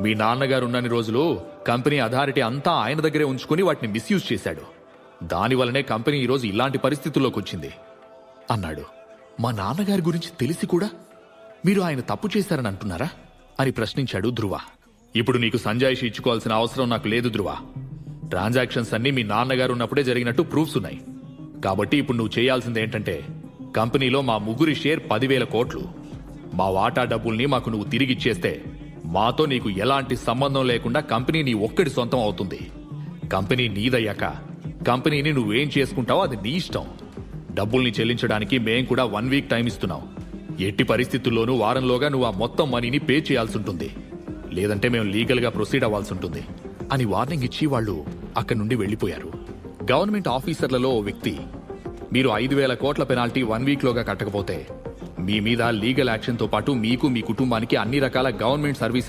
మీ నాన్నగారు ఉన్నన్ని రోజులు కంపెనీ అథారిటీ అంతా ఆయన దగ్గరే ఉంచుకుని వాటిని మిస్యూజ్ చేశాడు. దానివల్లనే కంపెనీ ఈరోజు ఇలాంటి పరిస్థితుల్లోకి వచ్చింది అన్నాడు. మా నాన్నగారి గురించి తెలిసి కూడా మీరు ఆయన తప్పు చేశారని అంటున్నారా అని ప్రశ్నించాడు ధ్రువ. ఇప్పుడు నీకు సంజాయిషి ఇచ్చుకోవాల్సిన అవసరం నాకు లేదు ధ్రువ. ట్రాన్సాక్షన్స్ అన్నీ మీ నాన్నగారు ఉన్నప్పుడే జరిగినట్టు ప్రూఫ్స్ ఉన్నాయి. కాబట్టి ఇప్పుడు నువ్వు చేయాల్సింది ఏంటంటే కంపెనీలో మా ముగ్గురి షేర్ 10,000 కోట్లు. మా వాటా డబ్బుల్ని మాకు నువ్వు తిరిగిచ్చేస్తే మాతో నీకు ఎలాంటి సంబంధం లేకుండా కంపెనీ నీ ఒక్కడి సొంతం అవుతుంది. కంపెనీ నీదయ్యాక కంపెనీని నువ్వేం చేసుకుంటావో అది నీ ఇష్టం. డబ్బుల్ని చెల్లించడానికి మేం కూడా 1 వీక్ టైం ఇస్తున్నాం. ఎట్టి పరిస్థితుల్లోనూ వారంలోగా నువ్వు ఆ మొత్తం మనీని పే చేయాల్సి ఉంటుంది. లేదంటే మేము లీగల్గా ప్రొసీడ్ అవ్వాల్సి ఉంటుంది అని వార్నింగ్ ఇచ్చి వాళ్ళు అక్కడి నుండి వెళ్లిపోయారు. గవర్నమెంట్ ఆఫీసర్లలో ఓ వ్యక్తి, మీరు 5,000 కోట్ల పెనాల్టీ 1 వీక్లోగా కట్టకపోతే మీ మీద లీగల్ యాక్షన్తో పాటు మీకు మీ కుటుంబానికి అన్ని రకాల గవర్నమెంట్ సర్వీస్